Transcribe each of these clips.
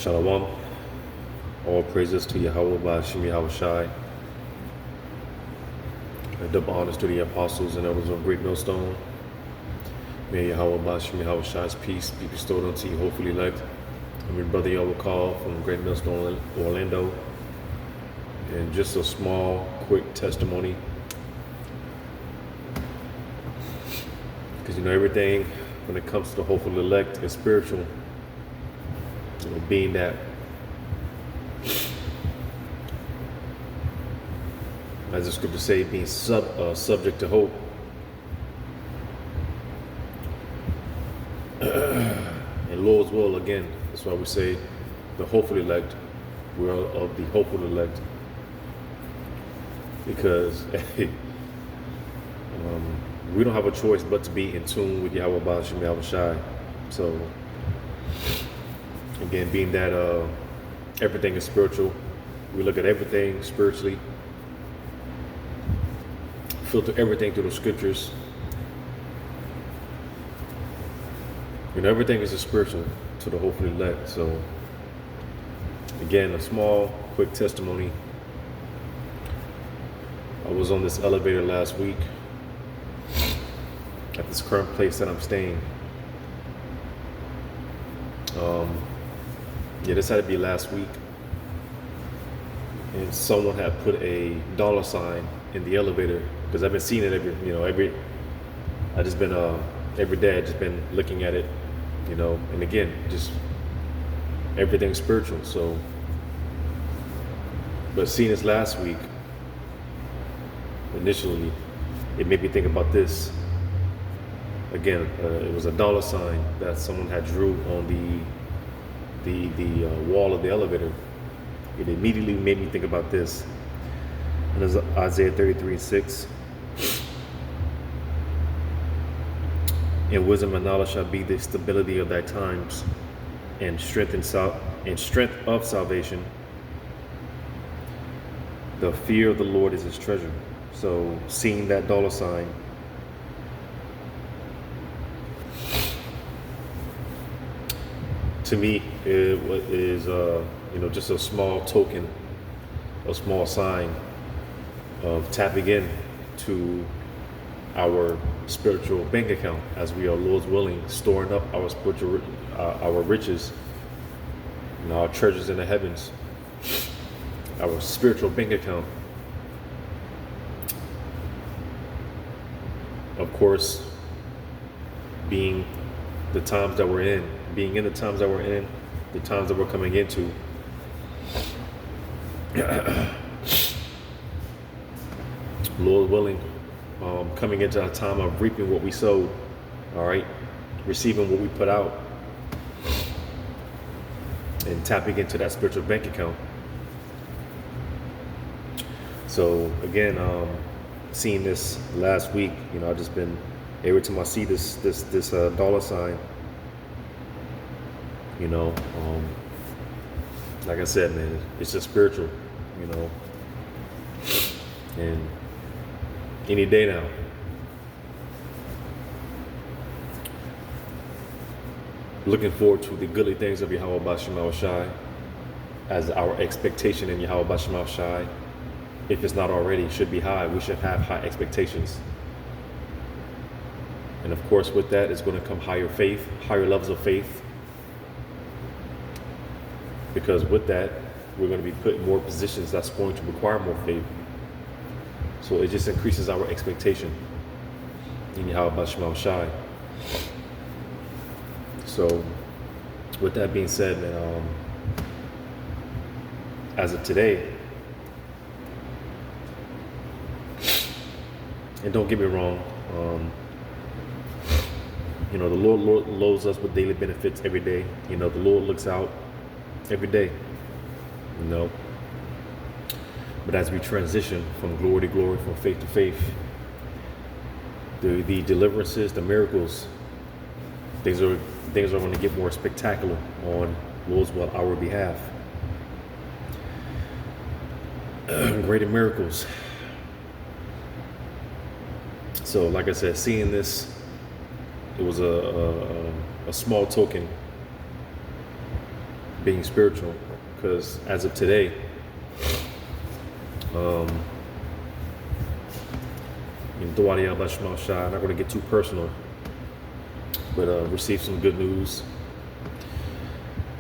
Shalom. All praises to Yahweh Ba'ashim Yahweh Shai. Double honors to the apostles and elders of Great Millstone. May Yahweh Ba'ashim Yahweh Shai's peace be bestowed unto you, hopefully elect. I'm your brother Yahweh Call from Great Millstone, Orlando. And just a small, quick testimony. Because everything when it comes to the hopeful elect is spiritual. Being that as the scriptures say, being subject to hope. And Lord's will, again, that's why we say the hopeful elect. We're of the hopeful elect. Because we don't have a choice but to be in tune with Yahweh Ba'ashim Yahweh Shai. So, again, being that everything is spiritual, we look at everything spiritually, filter everything through the scriptures. Everything is a spiritual to the hopefully elect. So, again, a small, quick testimony. I was on this elevator last week at this current place that I'm staying. This had to be last week, and someone had put a $sign in the elevator, because I've been seeing it every day. I just been looking at it, and again, just everything's spiritual. So, but seeing this last week, initially, it made me think about this. Again, it was a $sign that someone had drew on the wall of the elevator. It immediately made me think about this. And it's Isaiah 33:6. And wisdom and knowledge shall be the stability of thy times, and strength of salvation. The fear of the Lord is his treasure. So seeing that $sign, to me, it is just a small token, a small sign of tapping in to our spiritual bank account, as we are, Lord's willing, storing up our spiritual, our riches, our treasures in the heavens, our spiritual bank account. Of course, being the times that we're in, the times that we're in, the times that we're coming into. Lord willing, coming into a time of reaping what we sowed, all right, receiving what we put out, and tapping into that spiritual bank account. So again, seeing this last week, I've just been, every time I see this $sign, like I said, man, it's just spiritual, and any day now. Looking forward to the goodly things of Yahweh Ba'ashim Yahweh Shai as our expectation in Yahweh Ba'ashim Yahweh Shai. If it's not already, should be high. We should have high expectations. And of course, with that is going to come higher faith, higher levels of faith. Because with that, we're going to be put in more positions that's going to require more faith. So it just increases our expectation in Yahweh Ba'ashim Yahweh Shai. So with that being said, man, as of today, and don't get me wrong, the Lord loads us with daily benefits every day. The Lord looks out every day, But as we transition from glory to glory, from faith to faith, the deliverances, the miracles, things are going to get more spectacular on Lord's will, our behalf. Greater miracles. So, like I said, seeing this, it was a small token being spiritual, because as of today, in Dawadi al Shai, I'm not going to get too personal, but received some good news.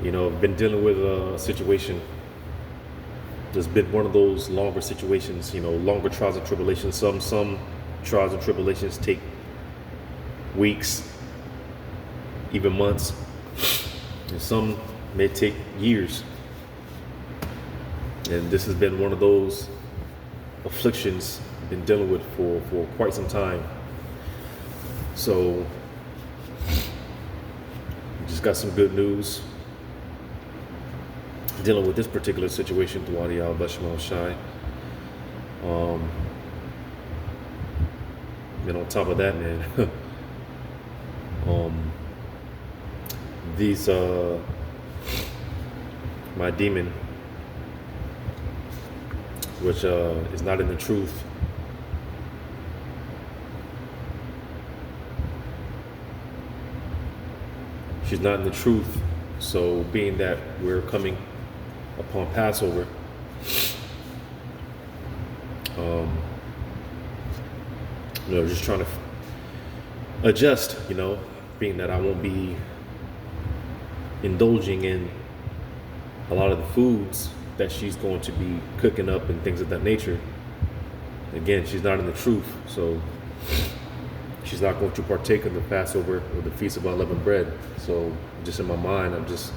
I've been dealing with a situation. There's been one of those longer situations, longer trials and tribulations. Some trials and tribulations take weeks, even months, and some may take years. And this has been one of those afflictions I've been dealing with for quite some time. So just got some good news dealing with this particular situation, Dawadi al Shai. And on top of that, man, these my demon, which is not in the truth, she's not in the truth. So being that we're coming upon Passover, just trying to adjust, being that I won't be indulging in a lot of the foods that she's going to be cooking up and things of that nature. Again, she's not in the truth, so she's not going to partake of the Passover or the Feast of Unleavened Bread. So just in my mind, I'm just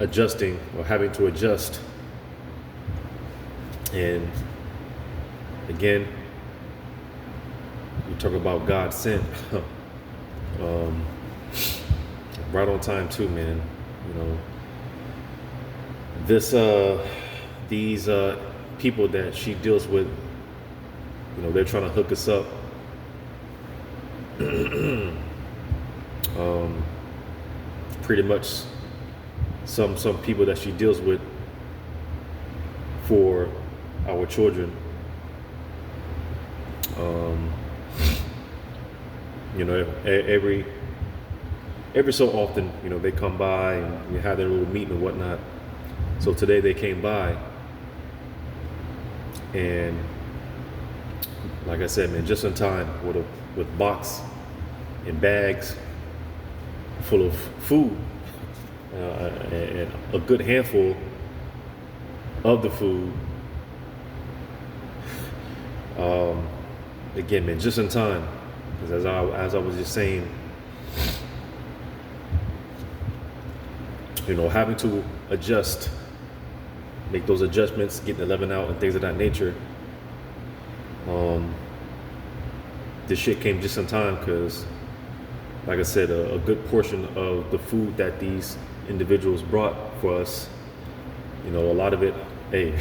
adjusting, or having to adjust. And again, you talk about God sent. Right on time too, man. These people that she deals with, they're trying to hook us up. Pretty much some people that she deals with for our children. Every so often, they come by and we have their little meeting and whatnot. So today they came by, and like I said, man, just in time with box and bags full of food, and a good handful of the food. Again, man, just in time, because as I was just saying, having to adjust, make those adjustments, get the leaven out and things of that nature. This shit came just in time because, like I said, a good portion of the food that these individuals brought for us, a lot of it, it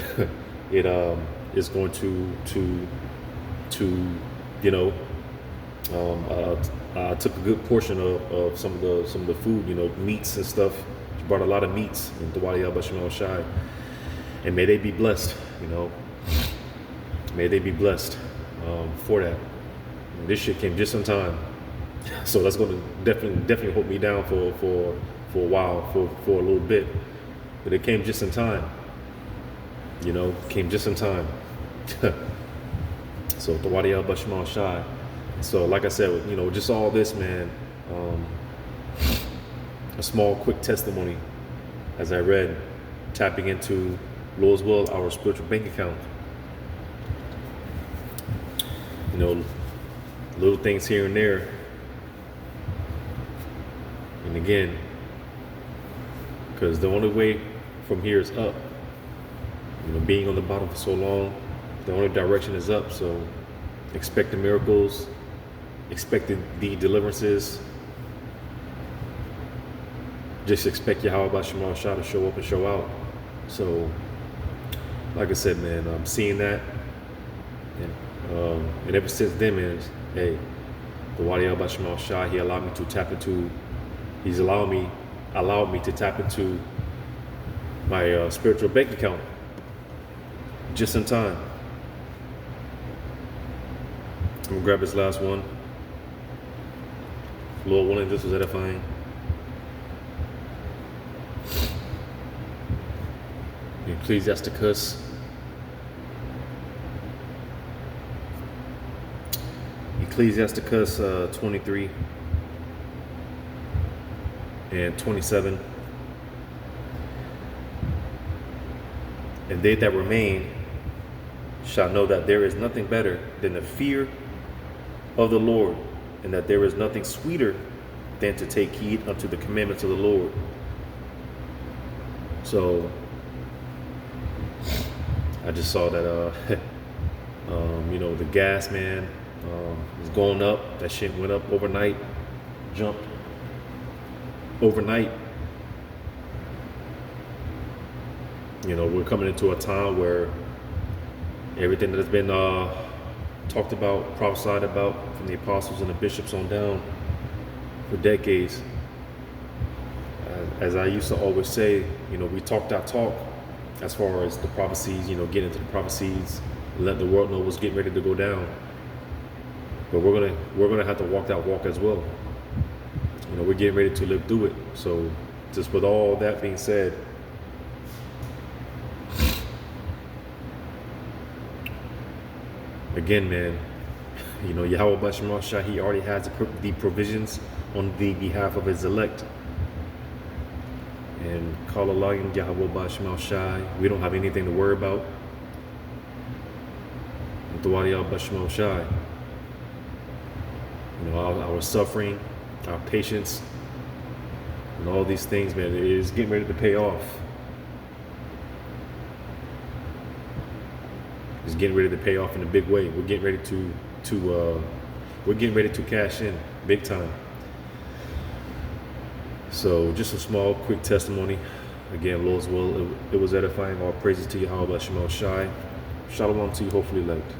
is going to I took a good portion of some of the food, meats and stuff. She brought a lot of meats in Dawadi al Shai, and may they be blessed. May they be blessed for that. And this shit came just in time, so that's going to definitely hold me down for a while, for a little bit. But it came just in time. Came just in time. So Dawadi al Shai. So like I said, just all this, man, a small quick testimony as I read, tapping into Lord's will, our spiritual bank account. Little things here and there. And again, because the only way from here is up. Being on the bottom for so long, the only direction is up. So expect the miracles, expect the deliverances. Just expect Yahweh Shema Shah to show up and show out. So, like I said, man, I'm seeing that. And ever since then, man, hey, the Wadi al Shema Shah, he allowed me to tap into, allowed me to tap into my spiritual bank account just in time. I'm gonna grab this last one. Lord willing, this was edifying. Ecclesiasticus. Ecclesiasticus 23 and 27. And they that remain shall know that there is nothing better than the fear of the Lord, and that there is nothing sweeter than to take heed unto the commandments of the Lord. So I just saw that the gas, man, is going up. That shit went up overnight, jumped overnight. We're coming into a time where everything that has been talked about, prophesied about from the apostles and the bishops on down for decades. As I used to always say, we talked our talk as far as the prophecies, get into the prophecies, let the world know what's getting ready to go down. But we're gonna have to walk that walk as well. We're getting ready to live through it. So just with all that being said, again, man, Yahweh Bashar Shah, he already has the provisions on the behalf of his elect. And call Allah and Yahweh Bashar Shah, we don't have anything to worry about. Bashar Shah, our suffering, our patience, and all these things, man, it is getting ready to pay off. It's getting ready to pay off in a big way. We're getting ready to cash in big time. So just a small, quick testimony. Again, Lord's will, it was edifying. All praises to Yahweh Bashar Shai. Shalom to you, hopefully elect.